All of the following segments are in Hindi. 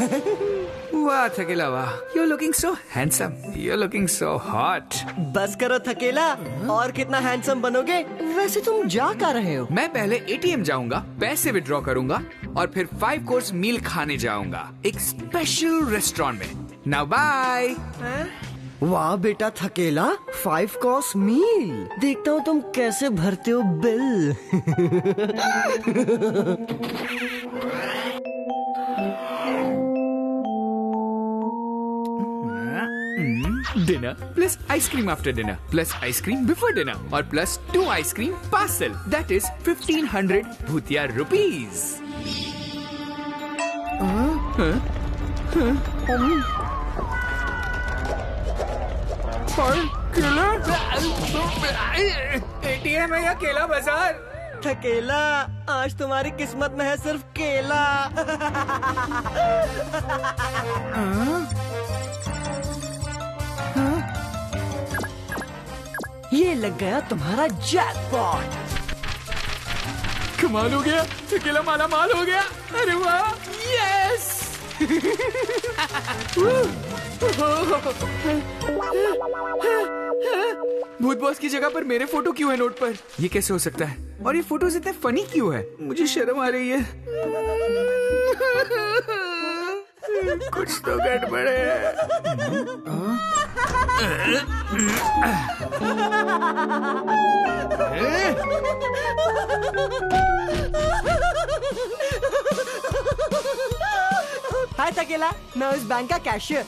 वाह थकेला वाह, you're looking so handsome, you're looking so hot. बस करो थकेला, और कितना हैंडसम बनोगे? वैसे तुम जा कहाँ रहे हो? मैं पहले एटीएम जाऊंगा, पैसे विड्रॉ करूंगा और फिर 5 कोर्स मील खाने जाऊंगा एक स्पेशल रेस्टोरेंट में. Now bye. वाह बेटा थकेला, 5 कोर्स मील. देखता हूँ तुम कैसे भरते हो bill. Dinner plus ice cream after dinner plus ice cream before dinner और plus 2 ice cream parcel. That is 1500 भूतिया rupees. एटीएम है या केला बाजार? थकेला, आज तुम्हारी किस्मत में है सिर्फ केला. ये लग गया तुम्हारा जैकपॉट. कमाल हो गया, थकेला माला माल हो गया. अरे वाह, यस. भूत बॉस की जगह पर मेरे फोटो क्यों है नोट पर? ये कैसे हो सकता है? और ये फोटोज इतने फनी क्यों है? मुझे शर्म आ रही है. कुछ तो गड़बड़ है. हाय थकेला, मैं उस बैंक का cashier.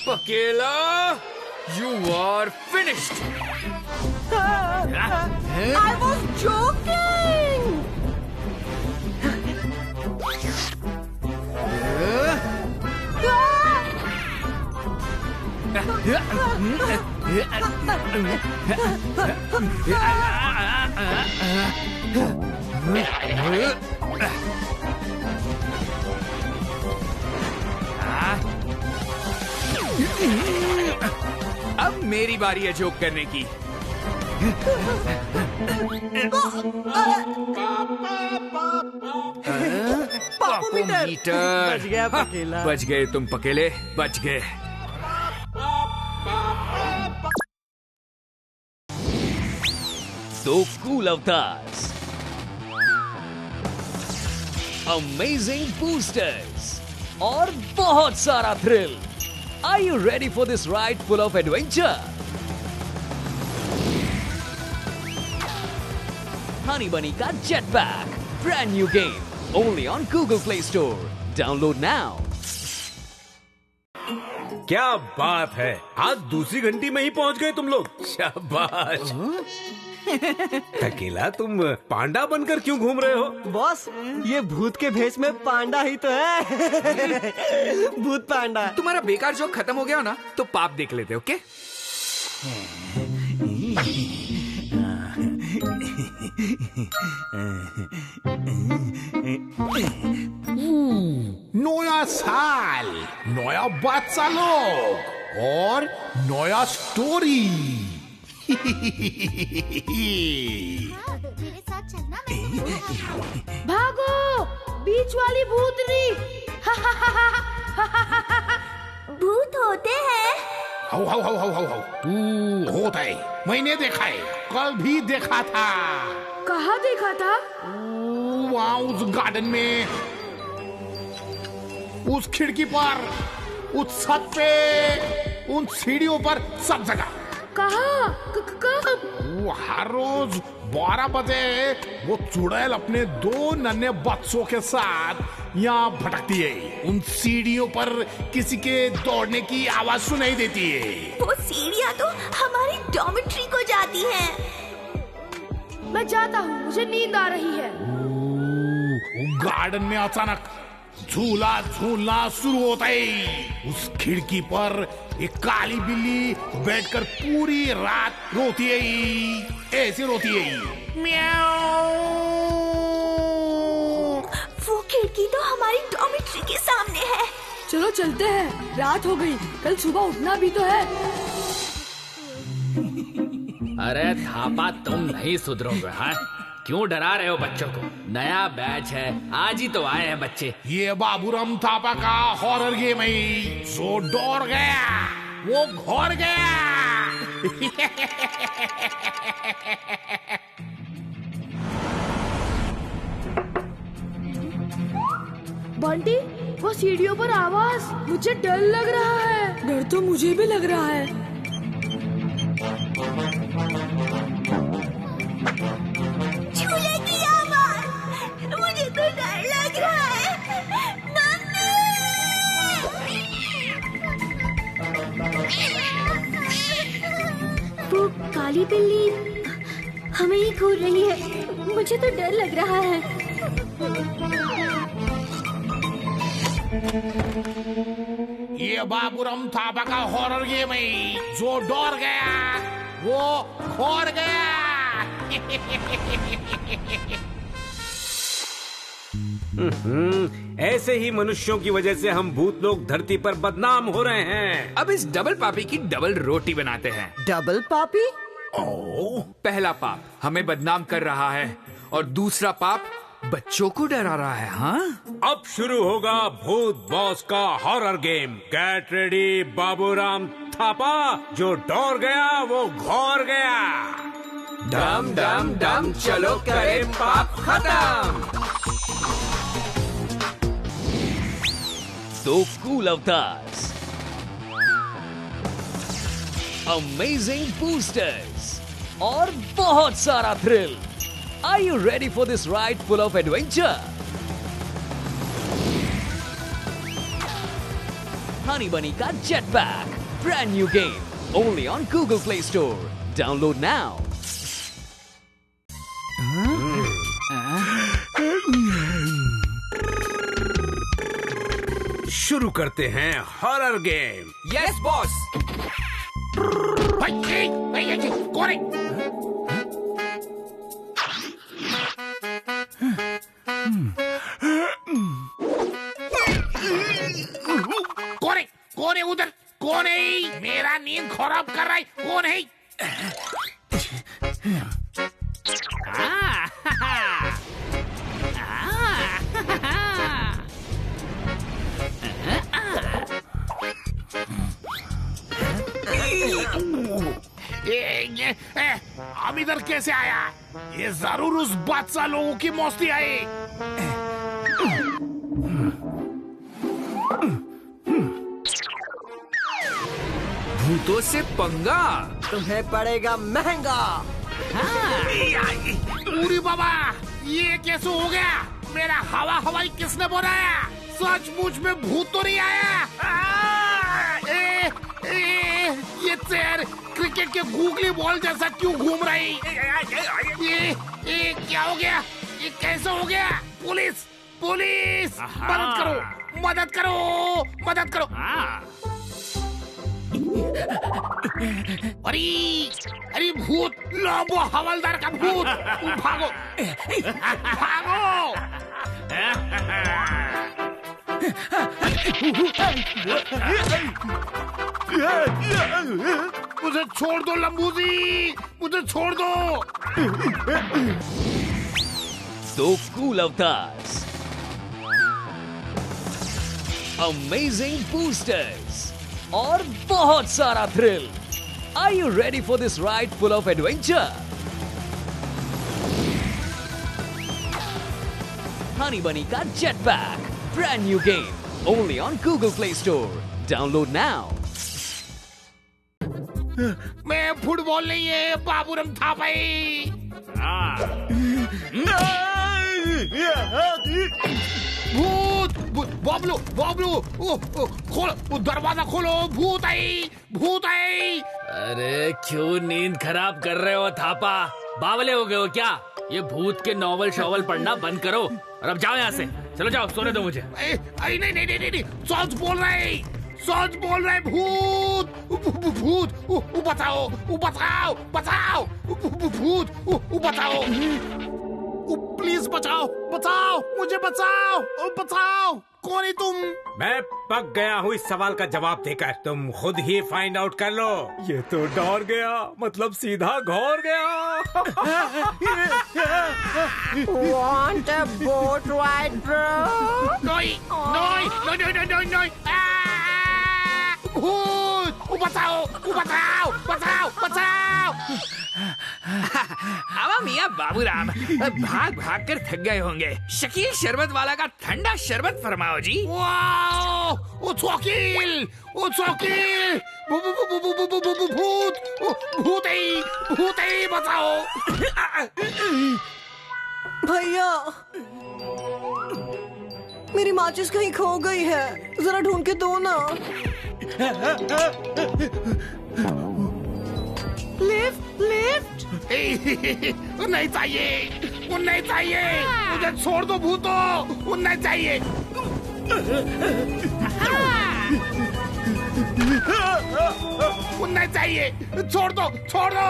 पकेला, you are finished. I was joking. अब मेरी बारी है जोक करने की. पापोमीटर. बच गया पकेला. बच गए तुम पकेले, बच गए. दो कूल अवतार्स, अमेजिंग बूस्टर्स और बहुत सारा thrill. Are you ready for this ride full of adventure? Honey Bunny का Jetpack, brand new game, only on Google Play Store. Download now. क्या बात है, आज दूसरी घंटी में ही पहुंच गए तुम लोग. शाबाश. थकेला, तुम पांडा बनकर क्यों घूम रहे हो? बॉस, ये भूत के भेष में पांडा ही तो है. भूत पांडा. तुम्हारा बेकार जोक खत्म हो गया हो ना, तो पाप देख लेते. ओके? नया साल, नया बादशाह लोग और नया स्टोरी. भागो, बीच वाली भूतनी. भूत होते हैं? How how how how how how. तू होता है, मैंने देखा है, कल भी देखा था. कहाँ देखा था? वहाँ उस गार्डन में, उस खिड़की पर, उस छत पे, उन सीढ़ियों पर, सब जगह. कहाँ? वो हर रोज 12 बजे वो चुड़ैल अपने 2 नन्हे बच्चों के साथ यहाँ भटकती है. उन सीढ़ियों पर किसी के दौड़ने की आवाज सुनाई देती है. वो सीढ़ियाँ तो हमारी डॉर्मेट्री को जाती हैं. मैं जाता हूँ, मुझे नींद आ रही है. गार्डन में अचानक झूला झूलना शुरू होता है. उस खिड़की पर एक काली बिल्ली बैठकर पूरी रात रोती है. ऐसे रोती है, म्याऊ. वो खिड़की तो हमारी डॉर्मेट्री के सामने है. चलो चलते हैं, रात हो गई, कल सुबह उठना भी तो है. अरे थापा, तुम नहीं सुधरोगे. हाँ, क्यों डरा रहे हो बच्चों को? नया बैच है, आज ही तो आए हैं बच्चे। ये बाबूराम थापा का हॉरर गेम है। जो डर गया वो घर गया। बंटी, वो सीढ़ियों पर आवाज, मुझे डर लग रहा है। डर तो मुझे भी लग रहा है। झूले की आवाज, मुझे तो डर लग रहा है। वो काली बिल्ली हमें ही घूर रही है, मुझे तो डर लग रहा है। ये बाबूराम थापा का हॉरर गेम है। जो डर गया वो घर गया। ऐसे ही मनुष्यों की वजह से हम भूत लोग धरती पर बदनाम हो रहे हैं। अब इस डबल पापी की डबल रोटी बनाते हैं। डबल पापी? पहला पाप हमें बदनाम कर रहा है और दूसरा पाप बच्चों को डरा रहा है। हाँ, अब शुरू होगा भूत बॉस का horror game. Get ready Baburam Thapa. जो डर गया वो घर गया। डम डम डम चलो करे पाप खत्म। दो कूल अवतार्स, अमेजिंग बूस्टर्स और बहुत सारा thrill. Are you ready for this ride full of adventure? Honey Bunny का Jetpack, brand new game, only on Google Play Store. Download now. शुरू करते हैं हॉरर गेम। Yes boss. कौन है? कौन है उधर? कौन है? मेरा नींद खराब कर रहा है। कौन है? हम इधर कैसे आया? ये जरूर उस बादशाह लोगों की मस्ती आई। भूतों से पंगा तुम्हें पड़ेगा महंगा। पूरी बाबा, ये कैसे हो गया? मेरा हवाई किसने बनाया? सचमुच में भूत तो नहीं आया। ये चेयर क्रिकेट के गूगली बॉल जैसा क्यों घूम रही? ये क्या हो गया? ये कैसे हो गया? पुलिस पुलिस, मदद करो मदद करो मदद करो। अरे भूत, लोबो हवलदार का भूत, भागो भागो। मुझे छोड़ दो लंबू जी, मुझे छोड़ दो। दो कूल अवतार्स, अमेजिंग बूस्टर्स और बहुत सारा thrill. Are you ready for this ride full of adventure? Honey Bunny का Jetpack, brand new game, only on Google Play Store. Download now. मैं फुटबॉल नहीं है, बाबूराम थापाई। भूत, बबलू बबलू, खोलो दरवाजा, खोलो, भूत आई भूत आई। अरे क्यों नींद खराब कर रहे हो थापा? बावले हो गए हो क्या? ये भूत के नॉवल शॉवल पढ़ना बंद करो और अब जाओ यहाँ से। चलो जाओ, सोने दो मुझे। नहीं, सच बोल रहे भूत भूत, बचाओ बचाओ बचाओ, भूत बचाओ। प्लीज बचाओ, बचाओ, मुझे बचाओ, बचाओ। कौन है तुम? मैं पक गया हूँ इस सवाल का जवाब देकर। तुम खुद ही फाइंड आउट कर लो। ये तो डर गया, मतलब सीधा घोर गया। Want a boat ride, bro? नहीं, नहीं, नहीं, नहीं, नहीं, नहीं। भूत! बचाओ, बचाओ, बचाओ, बचाओ। आवा मियाँ बाबूराम, भाग भाग कर थक गए होंगे। शकील शरबत वाला का ठंडा शरबत फरमाओ जी। वाओ! उस वकील, भूत, भूत ही बचाओ। भैया, मेरी माचिस कहीं खो गई है, जरा ढूंढ के दो ना। Lift, lift. नहीं चाहिए, वो नहीं चाहिए, मुझे छोड़ दो भूतो, वो नहीं चाहिए। वो नहीं चाहिए, छोड़ दो, छोड़ दो।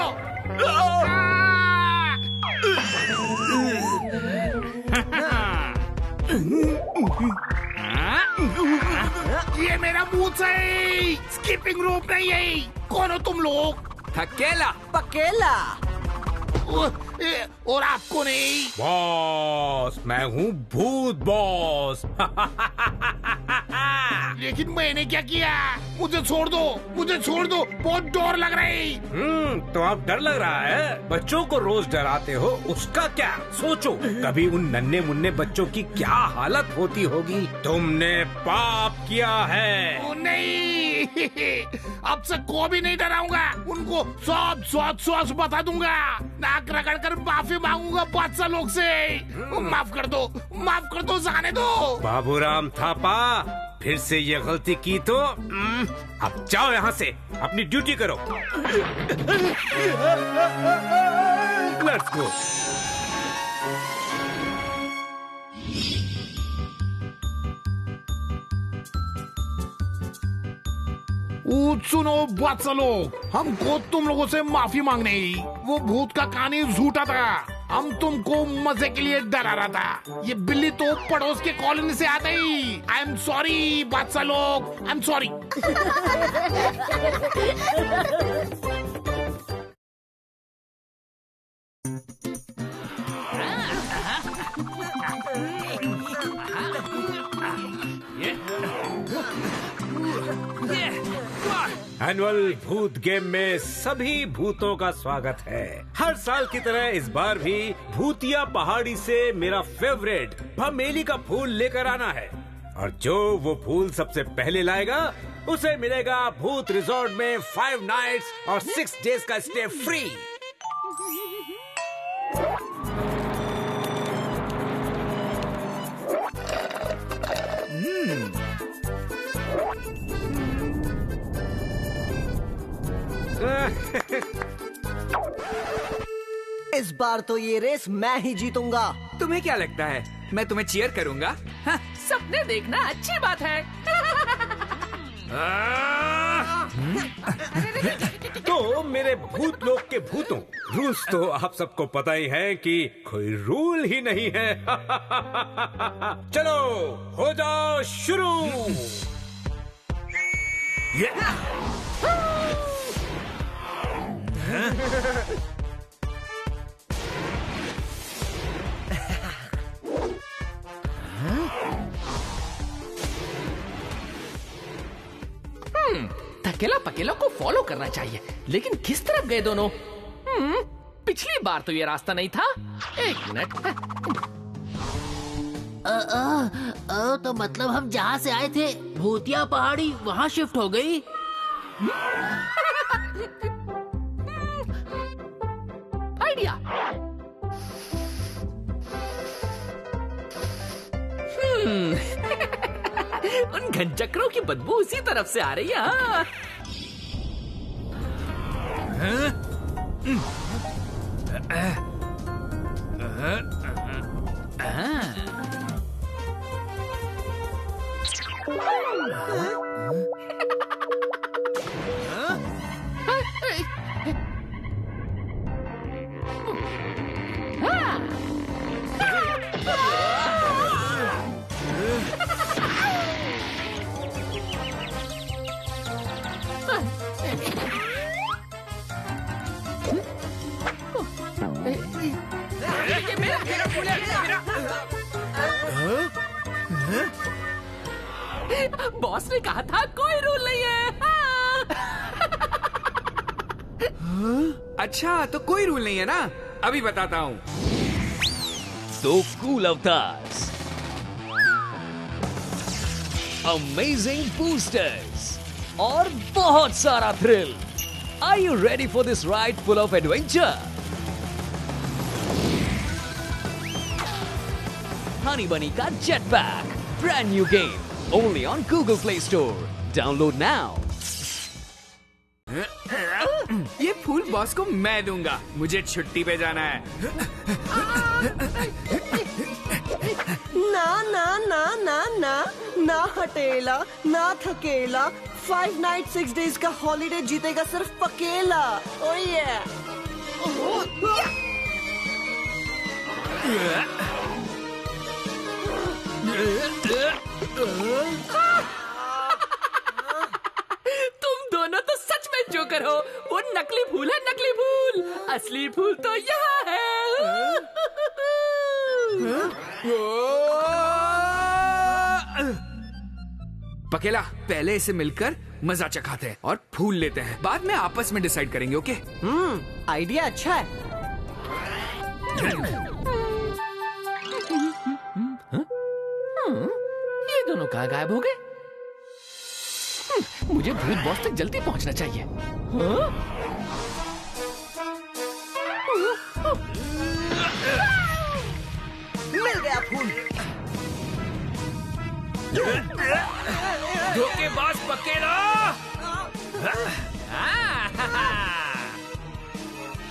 ये मेरा मुंह से स्कीपिंग रोप नहीं है। कौन हो तुम लोग? थकेला पकेला। और आपको नहीं? बॉस, मैं हूँ भूत बॉस। लेकिन मैंने क्या किया? मुझे छोड़ दो, मुझे छोड़ दो, बहुत डर लग रही। तो आप डर लग रहा है? बच्चों को रोज डराते हो, उसका क्या? सोचो कभी उन नन्हे मुन्ने बच्चों की क्या हालत होती होगी। तुमने पाप किया है। ओ नहीं, अब से को भी नहीं डराऊंगा। उनको सच बता दूंगा। नाक रगड़ कर माफी मांगूंगा बादशाह लोग से। माफ कर दो, जाने दो। बाबूराम थापा, फिर से ये गलती की तो अब जाओ यहाँ से, अपनी ड्यूटी करो। Let's go. सुनो बादशाह लोग, हमको तुम लोगों से माफी मांगने ही। वो भूत का कहानी झूठा था। हम तुमको मजे के लिए डरा रहा था। ये बिल्ली तो पड़ोस के कॉलोनी से आते ही। आई एम सॉरी बादशाह लोग, आई एम सॉरी। एनुअल भूत गेम में सभी भूतों का स्वागत है। हर साल की तरह इस बार भी भूतिया पहाड़ी से मेरा फेवरेट भमेली का फूल लेकर आना है, और जो वो फूल सबसे पहले लाएगा उसे मिलेगा भूत रिजॉर्ट में 5 नाइट्स और 6 डेज का स्टे फ्री। इस बार तो ये रेस मैं ही जीतूंगा। तुम्हें क्या लगता है मैं तुम्हें चीयर करूंगा? हाँ? सपने देखना अच्छी बात है। तो मेरे भूत लोग के भूतों, रूल्स तो आप सबको पता ही है कि कोई रूल ही नहीं है। चलो हो जाओ शुरू। थकेला पकेला को फॉलो करना चाहिए, लेकिन किस तरफ गए दोनों? पिछली बार तो ये रास्ता नहीं था। एक मिनट। तो मतलब हम जहाँ से आए थे भूतिया पहाड़ी वहाँ शिफ्ट हो गई। आइडिया। उन घनचक्रों की बदबू उसी तरफ से आ रही है। बॉस ने कहा था कोई रूल नहीं है। अच्छा तो कोई रूल नहीं है ना, अभी बताता हूँ। दो कूल अवतार्स, अमेजिंग बूस्टर्स और बहुत सारा thrill. Are you ready for this ride full of adventure? Honey Bunny का Jetpack, brand new game, only on Google Play Store. Download now. ये फूल बॉस को मैं दूंगा, मुझे छुट्टी पे जाना है। ना ना ना ना ना ना हटेला ना थकेला, 5 नाइट 6 डेज का हॉलीडे जीतेगा सिर्फ अकेला। ओह ये तुम दोनों तो सच में जोकर हो। वो नकली फूल है, नकली फूल। असली फूल तो यहाँ है। पकेला, पहले इसे मिलकर मजा चखाते हैं और फूल लेते हैं, बाद में आपस में डिसाइड करेंगे। ओके? आइडिया अच्छा है। ये दोनों कहाँ गायब हो गए? मुझे भूत बॉस तक जल्दी पहुंचना चाहिए। मिल गया फूल। धोखेबाज पकेला।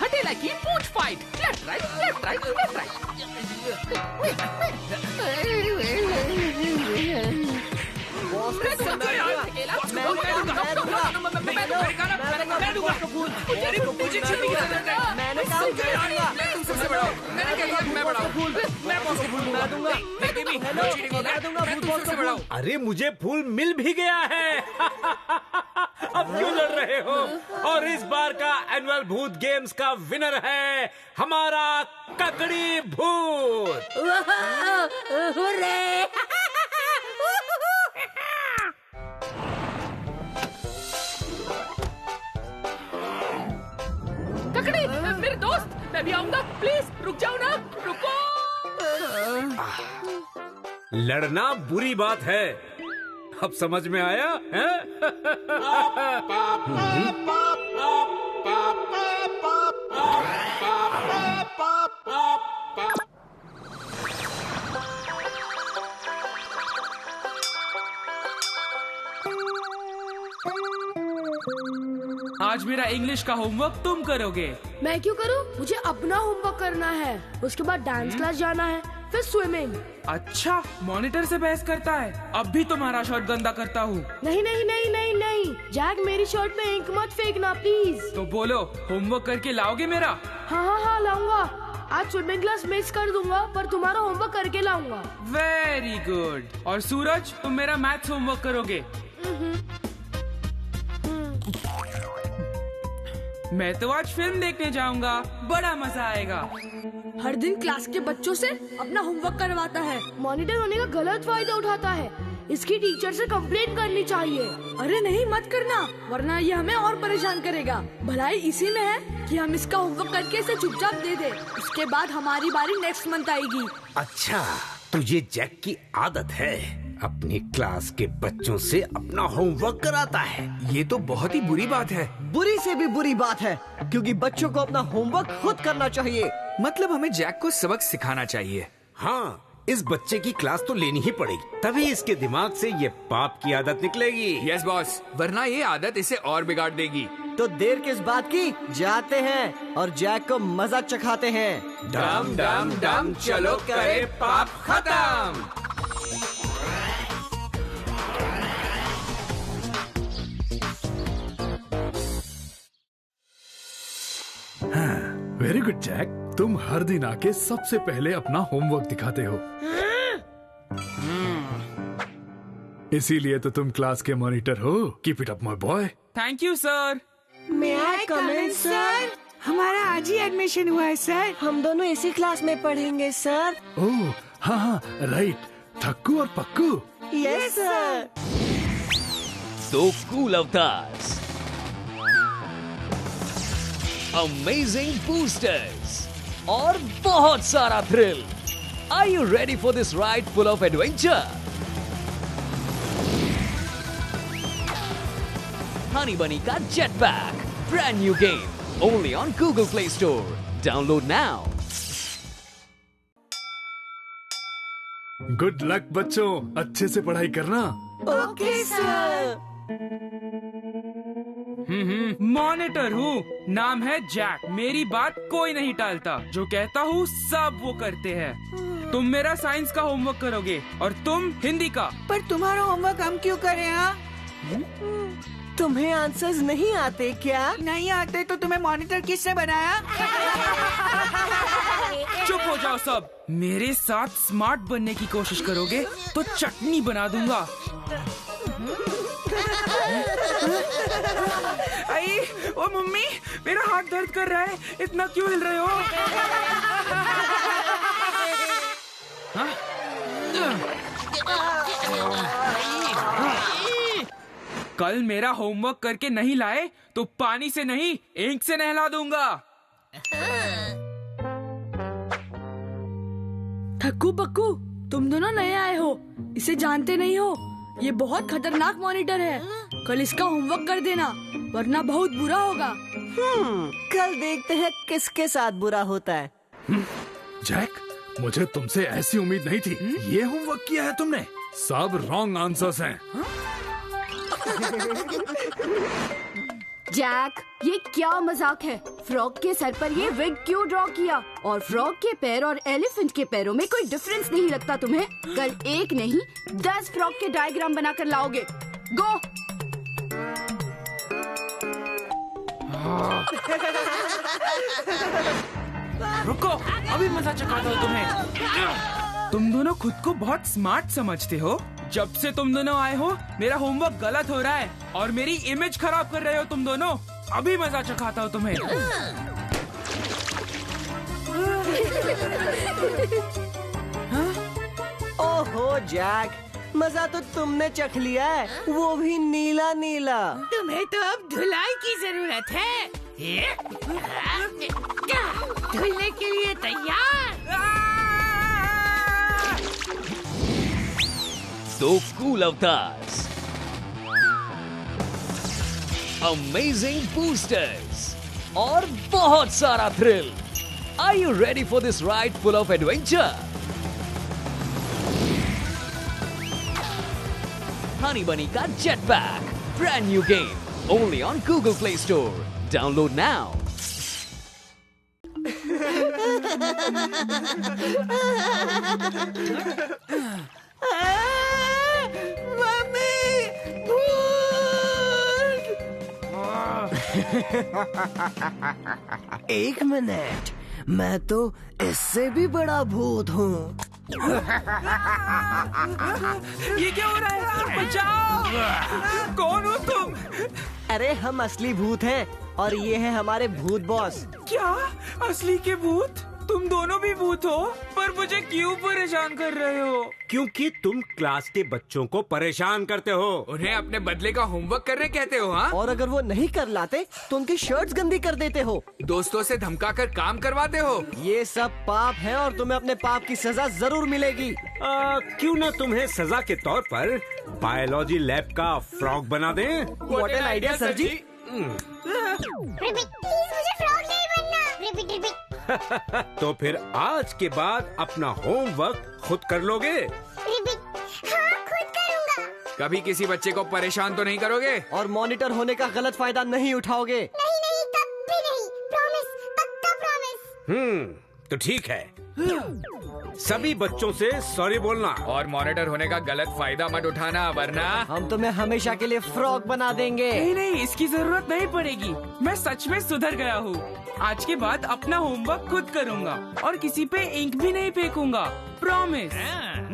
हटेला की पूंछ fight. Left right left right left right. अरे मुझे फूल मिल भी गया है। अब क्यों लड़ रहे हो? और इस बार का एनुअल भूत गेम्स का विनर है हमारा ककड़ी भूत। ककड़ी, मेरे दोस्त, मैं भी आऊंगा। प्लीज रुक जाओ ना, रुको। लड़ना बुरी बात है, अब समझ में आया है? आज मेरा इंग्लिश का होमवर्क तुम करोगे। मैं क्यों करूं? मुझे अपना होमवर्क करना है, उसके बाद डांस क्लास जाना है, फिर स्विमिंग। अच्छा, मॉनिटर से बहस करता है। अब भी तुम्हारा शर्ट गंदा करता हूँ। नहीं नहीं नहीं नहीं नहीं, जैक मेरी शर्ट में इंक मत फेंकना प्लीज। तो बोलो, होमवर्क करके लाओगे मेरा? हाँ हाँ हाँ लाऊंगा। आज स्विमिंग क्लास मिस कर दूंगा, पर तुम्हारा होमवर्क करके लाऊंगा। Very good. और सूरज, तुम मेरा मैथ्स होमवर्क करोगे। मैं तो आज फिल्म देखने जाऊंगा, बड़ा मजा आएगा। हर दिन क्लास के बच्चों से अपना होमवर्क करवाता है, मॉनिटर होने का गलत फायदा उठाता है। इसकी टीचर से कंप्लेंट करनी चाहिए। अरे नहीं, मत करना, वरना ये हमें और परेशान करेगा। भलाई इसी में है कि हम इसका होमवर्क करके इसे चुपचाप दे दे। उसके बाद हमारी बारी नेक्स्ट मंथ आएगी। अच्छा, तो ये जैक की आदत है, अपनी क्लास के बच्चों से अपना होमवर्क कराता है। ये तो बहुत ही बुरी बात है। बुरी से भी बुरी बात है, क्योंकि बच्चों को अपना होमवर्क खुद करना चाहिए। मतलब हमें जैक को सबक सिखाना चाहिए। हाँ, इस बच्चे की क्लास तो लेनी ही पड़ेगी, तभी इसके दिमाग से ये पाप की आदत निकलेगी। यस बॉस, वरना ये आदत इसे और बिगाड़ देगी। तो देर किस बात की, जाते हैं और जैक को मजा चखाते हैं। डम डम डम, चलो करे पाप खत्म। वेरी गुड जैक, तुम हर दिन आके सबसे पहले अपना होमवर्क दिखाते हो। इसीलिए तो तुम क्लास के मॉनिटर हो। Keep it up my boy. Thank you sir. May I come in, sir? हमारा आज आज ही एडमिशन हुआ है सर। हम दोनों इसी क्लास में पढ़ेंगे सर। ओह हाँ हाँ राइट, थक्कू और पक्कू। Yes sir. दो कूल अवतार्स, अमेजिंग बूस्टर्स और बहुत सारा thrill. Are you ready for this ride full of adventure? Honey Bunny का Jetpack, brand new game, only on Google Play Store. Download now. Good luck बच्चों, अच्छे से पढ़ाई करना। Okay sir. मॉनिटर हूँ, नाम है जैक। मेरी बात कोई नहीं टालता, जो कहता हूँ सब वो करते हैं। तुम मेरा साइंस का होमवर्क करोगे और तुम हिंदी का। पर तुम्हारा होमवर्क हम क्यों करें? हाँ, तुम्हें आंसर्स नहीं आते क्या? नहीं आते तो तुम्हें मॉनिटर किसने बनाया? चुप हो जाओ सब। मेरे साथ स्मार्ट बनने की कोशिश करोगे तो चटनी बना दूंगा। आई, ओ मम्मी, मेरा हाथ दर्द कर रहा है, इतना क्यों हिल रहे हो? हाँ? कल मेरा होमवर्क करके नहीं लाए तो पानी से नहीं, इंक से नहला दूंगा। थक्कू पक्कू, तुम दोनों नए आए हो, इसे जानते नहीं हो। ये बहुत खतरनाक मॉनिटर है। कल इसका होमवर्क कर देना, वरना बहुत बुरा होगा। कल देखते हैं किसके साथ बुरा होता है। जैक, मुझे तुमसे ऐसी उम्मीद नहीं थी। ये होमवर्क किया है तुमने? सब रॉन्ग आंसर्स हैं। जैक, ये क्या मजाक है? फ्रॉग के सर पर ये विग क्यों ड्रॉ किया? और फ्रॉग के पैर और एलिफेंट के पैरों में कोई डिफरेंस नहीं लगता तुम्हें? कल एक नहीं 10 फ्रॉग के डायग्राम बनाकर लाओगे। गो। रुको, अभी मजा चखाता हूँ तुम्हें। तुम दोनों खुद को बहुत स्मार्ट समझते हो। जब से तुम दोनों आए हो मेरा होमवर्क गलत हो रहा है और मेरी इमेज खराब कर रहे हो तुम दोनों। अभी मजा चखाता हूँ तुम्हें। ओहो जैक, मजा तो तुमने चख लिया है, वो भी नीला नीला। तुम्हें तो अब धुलाई की जरूरत है। क्या धुलने के लिए तैयार? दो कूल अवतार्स, अमेजिंग बूस्टर्स और बहुत सारा thrill. Are you ready for this ride full of adventure? Honey Bunny का Jetpack, brand new game, only on Google Play Store. Download now. एक मिनट, मैं तो इससे भी बड़ा भूत हूँ। ये क्या हो रहा है? बचाओ! कौन हो तुम? अरे हम असली भूत हैं और ये है हमारे भूत बॉस। क्या असली के भूत? तुम दोनों भी भूत हो, पर मुझे क्यों परेशान कर रहे हो? क्योंकि तुम क्लास के बच्चों को परेशान करते हो। उन्हें अपने बदले का होमवर्क करने कहते हो। हाँ, और अगर वो नहीं कर लाते तो उनकी शर्ट्स गंदी कर देते हो। दोस्तों से धमकाकर काम करवाते हो। ये सब पाप है और तुम्हें अपने पाप की सजा जरूर मिलेगी। क्यों ना तुम्हें सजा के तौर पर बायोलॉजी लैब का फ्रॉग बना दें? व्हाट एन आइडिया सर जी। तो फिर आज के बाद अपना होमवर्क खुद कर लोगे? हाँ, खुद करूँगा। कभी किसी बच्चे को परेशान तो नहीं करोगे? और मॉनिटर होने का गलत फायदा नहीं उठाओगे? नहीं, कभी नहीं। प्रॉमिस, पक्का प्रॉमिस। तो ठीक है। सभी बच्चों से सॉरी बोलना और मॉनिटर होने का गलत फायदा मत उठाना, वरना हम तुम्हें हमेशा के लिए फ्रॉग बना देंगे। नहीं, इसकी जरूरत नहीं पड़ेगी। मैं सच में सुधर गया हूँ। आज के बाद अपना होमवर्क खुद करूँगा और किसी पे इंक भी नहीं फेंकूंगा। प्रॉमिस।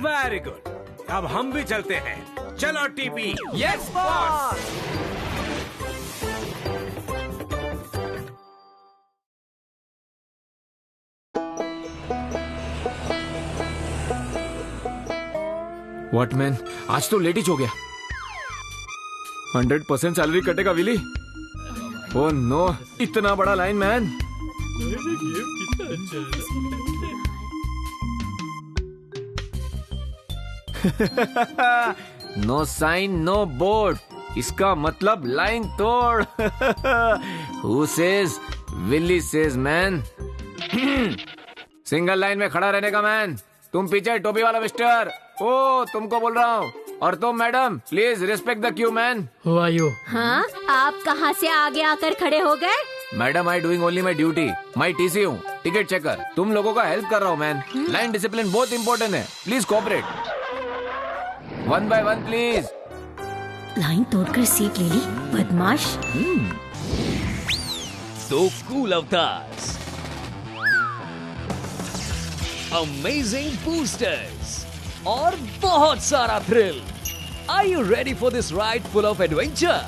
Very good. अब हम भी चलते हैं। चलो TP. Yes boss. What man, आज तो लेट ही हो गया। 100% सैलरी कटेगा विली। ओह नो, इतना बड़ा line man. No sign no board, इसका मतलब लाइन तोड़। Who says? Willy says man. Single line में खड़ा रहने का मैन। तुम पीछे टोपी वाला मिस्टर, ओ तुमको बोल रहा हूँ। और तुम madam, please respect the Q man. हाँ, आप कहाँ से आगे आकर खड़े हो गए? Madam, I doing only my duty. My TC हूँ, टिकट चेकर। तुम लोगों का हेल्प कर रहा हूँ मैन। लाइन डिसिप्लिन बहुत इंपॉर्टेंट है, please cooperate. 1 by 1 please. Line तोड़कर सीट ले ली, बदमाश। दो कूल अवतार्स, अमेजिंग बूस्टर्स और बहुत सारा thrill. Are you ready for this ride full of adventure?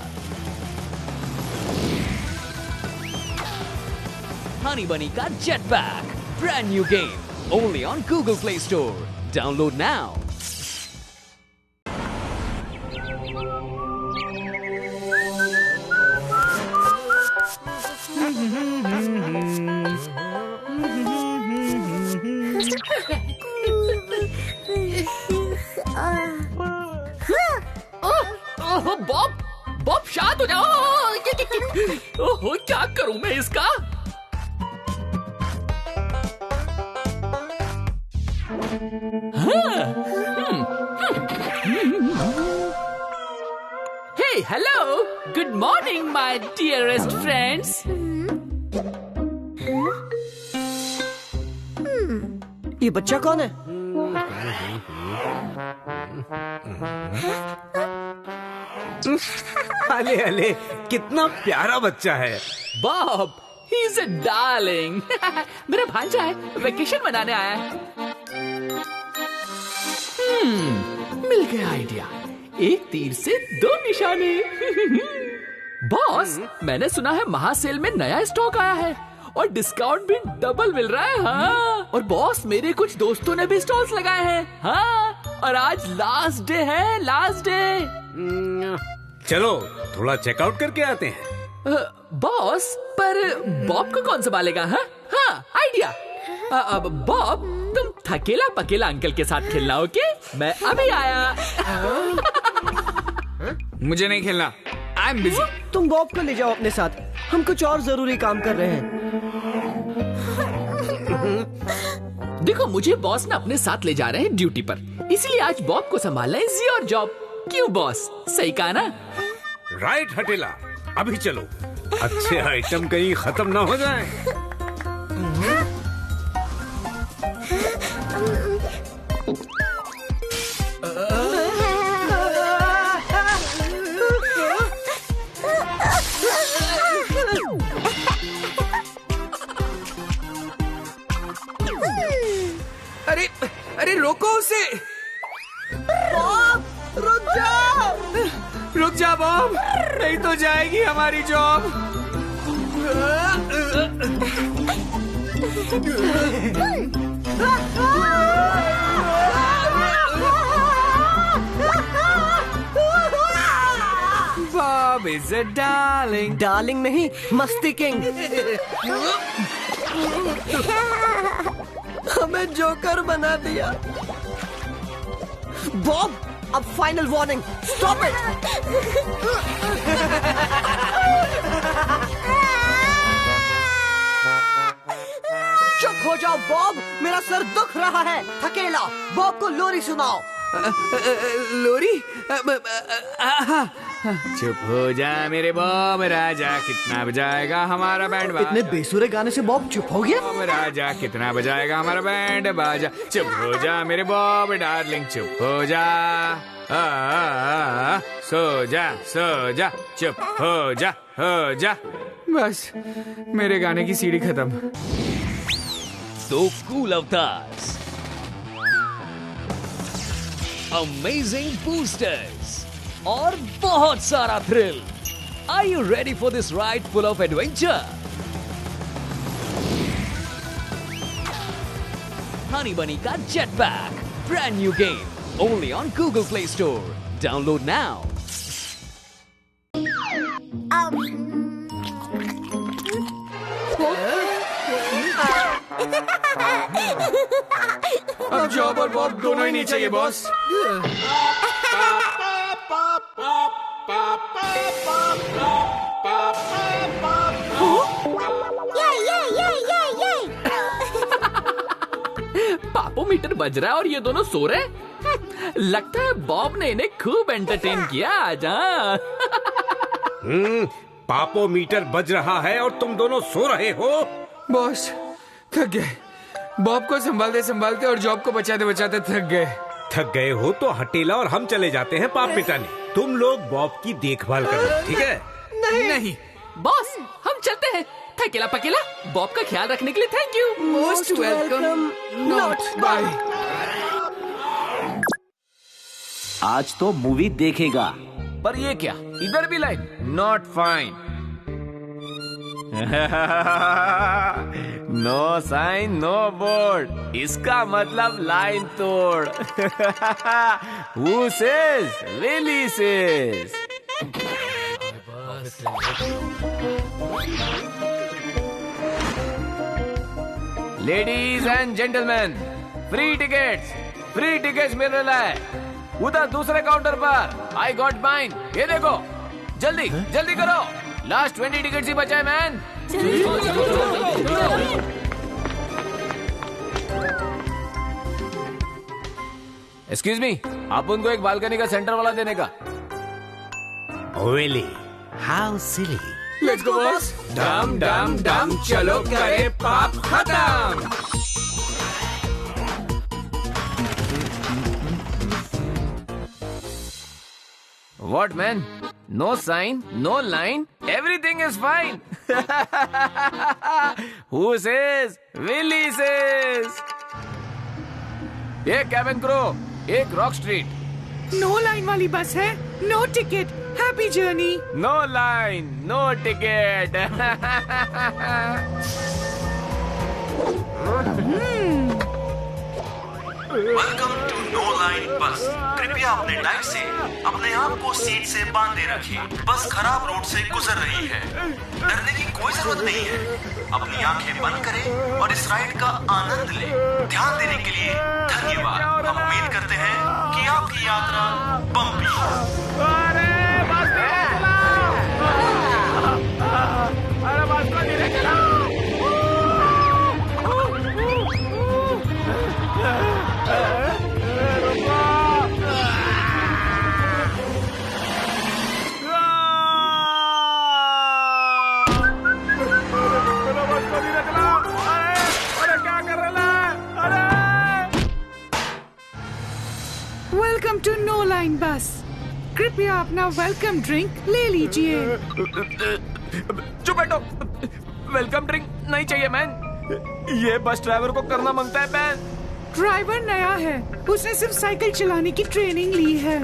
Honey bunny का jet pack, brand new game, only on Google Play Store. Download now. Oh Bob शांत हो जाओ। ओह क्या करूं मैं इसका? Hey, hello. Good morning, my dearest friends. ये बच्चा कौन है? अले अले, कितना प्यारा बच्चा है। Bob, he is a darling. मेरा भांजा है, वेकेशन मनाने आया है। मिल गया आइडिया। एक तीर से 2 निशाने। बॉस, मैंने सुना है महासेल में नया स्टॉक आया है और डिस्काउंट भी डबल मिल रहा है। हाँ, और बॉस, मेरे कुछ दोस्तों ने भी स्टॉल्स लगाए हैं। हाँ, और आज लास्ट डे है, लास्ट डे। चलो थोड़ा चेकआउट करके आते हैं। बॉस, पर बॉब को कौन संभालेगा? हाँ, आइडिया। अब बॉब, तुम थकेला पकेला अंकल के साथ खेलना। ओके, मैं अभी आया। मुझे नहीं खेलना, आई एम बिजी। तुम बॉब को ले जाओ अपने साथ, हम कुछ और जरूरी काम कर रहे हैं। देखो, मुझे बॉस ने अपने साथ ले जा रहे हैं ड्यूटी पर, इसलिए आज बॉब को संभालना इज योर जॉब। क्यों बॉस, सही कहा ना? राइट हटेला, अभी चलो। अच्छे आइटम कहीं खत्म ना हो जाए। अरे अरे रोको उसे। बॉब, रुक जाओ। रुक जा बॉब, नहीं तो जाएगी हमारी job. Bob is a darling. Darling नहीं, मस्ती किंग। हमें जोकर बना दिया। बॉब, अब फाइनल वार्निंग, स्टॉप इट। चुप हो जाओ बॉब, मेरा सर दुख रहा है। थकेला, बॉब को लोरी सुनाओ। लोरी? चुप हो जा मेरे बॉब राजा, कितना बजाएगा हमारा बैंड बाजा। इतने बेसुरे गाने से बॉब चुप हो गया? बॉब राजा, कितना बजाएगा हमारा बैंड बाजा। चुप हो जा मेरे बॉब डार्लिंग, चुप हो जा। सो जा, सो जा, चुप हो जा, हो जा। बस मेरे गाने की सीढ़ी खत्म। दो कूल अवतार्स, अमेजिंग बूस्टर्स और बहुत सारा thrill. Are you ready for this ride full of adventure? Honey bunny का jet pack, brand new game, only on Google Play Store, download now. अब जॉब और बॉब दोनों ही नहीं चाहिए बॉस। पापोमीटर बज रहा है और ये दोनों सो रहे। लगता है बॉब ने इन्हें खूब एंटरटेन किया आज। पापोमीटर बज रहा है और तुम दोनों सो रहे हो। बॉस थक गए, बॉब को संभालते संभालते और जॉब को बचाते बचाते थक गए हो तो हटेला और हम चले जाते हैं पाप मिटाने। तुम लोग बॉब की देखभाल करो, ठीक है? नहीं बॉस, हम चलते हैं। थकेला पकेला बॉब का ख्याल रखने के लिए thank you. Most welcome, not bye. आज तो मूवी देखेगा। पर ये क्या, इधर भी line not fine. No sign no board, इसका मतलब लाइन तोड़। Who says? Willy says. Ladies and gentlemen, free tickets मिल रहा है उधर दूसरे काउंटर पर। आई गॉट माइन, ये देखो, जल्दी जल्दी करो, लास्ट 20 टिकट्स ही बचा है मैन। एक्सक्यूज मी, आप उनको एक बालकनी का सेंटर वाला देने का। Really? How silly. Let's go boss. डम डम डम, चलो करे पाप खत्म। What man? No sign, no line, everything is fine. Who says? Willy says. ये कैबिन क्रू, एक रॉक स्ट्रीट। नो लाइन वाली बस है, no ticket, happy journey. No line, no ticket. Welcome to no line bus. कृपया अपने टाइम से अपने आप को सीट से बांधे रखें। बस खराब रोड से गुजर रही है, डरने की कोई जरूरत नहीं है। अपनी आंखें बंद करें और इस राइड का आनंद लें। ध्यान देने के लिए धन्यवाद। हम उम्मीद करते हैं कि आपकी यात्रा बम्पी हो। अरे बस को धीरे चलाओ। Welcome to no line bus. कृपया अपना वेलकम ड्रिंक ले लीजिए। चुप बैठो, वेलकम ड्रिंक नहीं चाहिए मैन, ये बस ड्राइवर को करना मांगता है मैन। ड्राइवर नया है, उसने सिर्फ साइकिल चलाने की ट्रेनिंग ली है।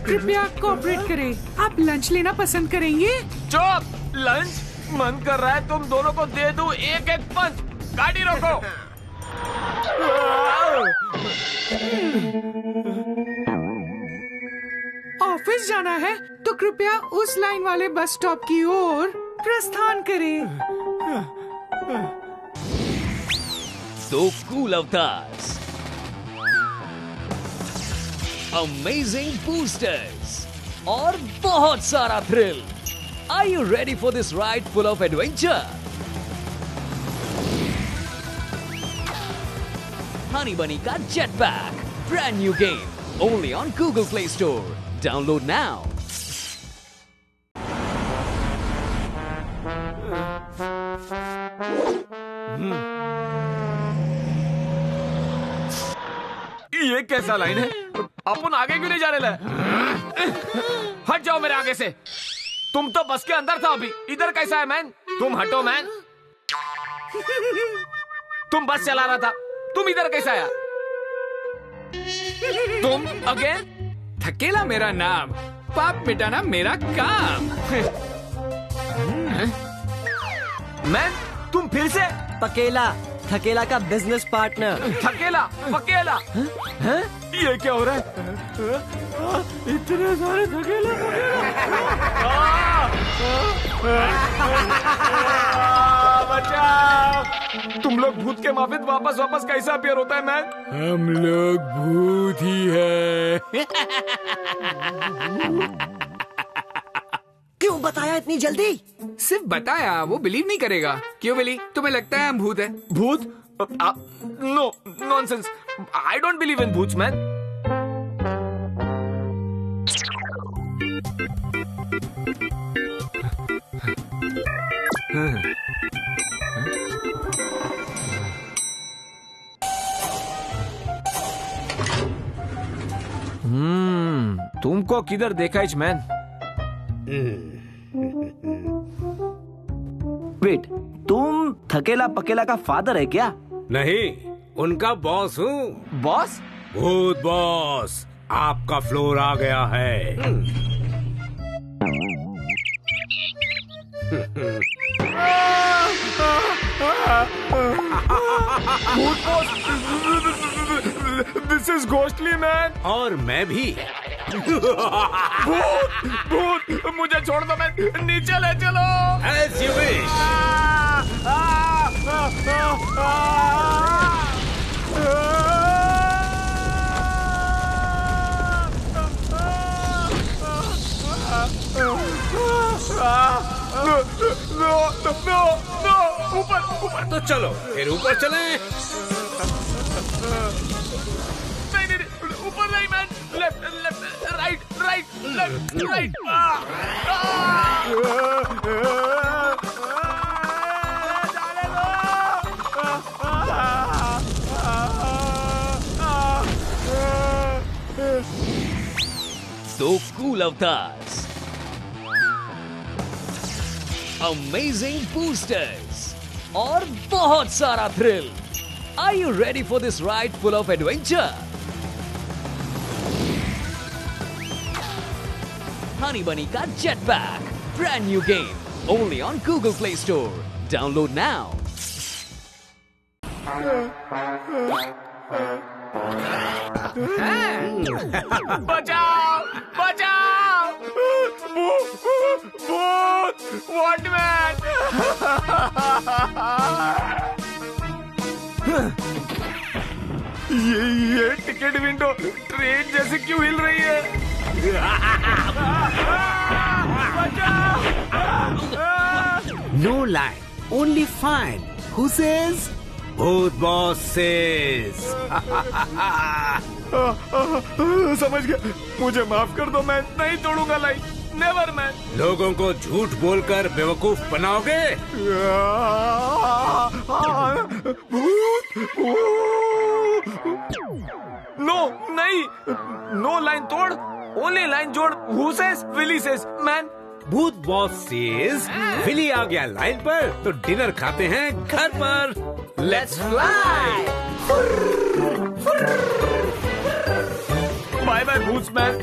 कृपया कोऑपरेट करें। आप लंच लेना पसंद करेंगे? चुप, लंच मन कर रहा है तुम दोनों को दे दूं एक एक पंच। गाड़ी रोको। ऑफिस जाना है तो कृपया उस लाइन वाले बस स्टॉप की ओर प्रस्थान करें। दो कूल अवतार्स, अमेजिंग बूस्टर्स और बहुत सारा thrill. Are you ready for this ride full of adventure? Honey bunny का jet pack, brand new game, only on Google Play Store. Download now. ये कैसा लाइन है? अपन आगे क्यों नहीं जा रहे? हट जाओ मेरे आगे से। तुम तो बस के अंदर था अभी, इधर कैसा है मैन? तुम हटो मैन। तुम बस चला रहा था, तुम इधर कैसा आया? तुम अगेन? थकेला मेरा नाम, पाप मिटाना मेरा काम। मैन, तुम फिर से? पकेला, थकेला का बिजनेस पार्टनर। थकेला पकेला हैं? ये क्या हो रहा है? इतने सारे थकेला बचाओ। तुम लोग भूत के माफिक वापस कैसे अपीयर होता है मैन? हम लोग भूत ही है। क्यों बताया इतनी जल्दी? सिर्फ बताया, वो बिलीव नहीं करेगा। क्यों बिली, तुम्हें लगता है हम भूत हैं? भूत? No nonsense, I don't believe in भूत मैन। तुमको किधर देखा इच मैन? वेट, तुम थकेला पकेला का फादर है क्या? नहीं, उनका बॉस हूँ। बॉस? भूत बॉस, आपका फ्लोर आ गया है। भूत boss, this is ghostly man. और मैं भी। भूत, मुझे छोड़ दो मैन, नीचे ले चलो। As you wish. नो, ऊपर। तो चलो फिर ऊपर चलें। नहीं, ऊपर नहीं man, left, right, left, right. दो कूल अवतार्स, अमेजिंग बूस्टर्स और बहुत सारा thrill. Are you ready for this ride full of adventure? Honey Bunny का Jetpack, brand new game, only on Google Play Store. Download now. बचाओ, भूत, वॉटमैन। ये टिकट विंडो ट्रेन जैसे क्यों हिल रही है? No line, only fine. Who says? Bhoot boss says. समझ गया, मुझे माफ कर दो, मैं नहीं तोड़ूंगा लाइन। Never man. लोगों को झूठ बोलकर बेवकूफ बनाओगे? नो, नहीं, नो लाइन तोड़, ओनली लाइन जोड़। Who says? Willy says man. भूत बॉस सेज विली आ गया लाइन पर, तो डिनर खाते हैं घर पर। Let's fly. बाय बाय भूत मैन।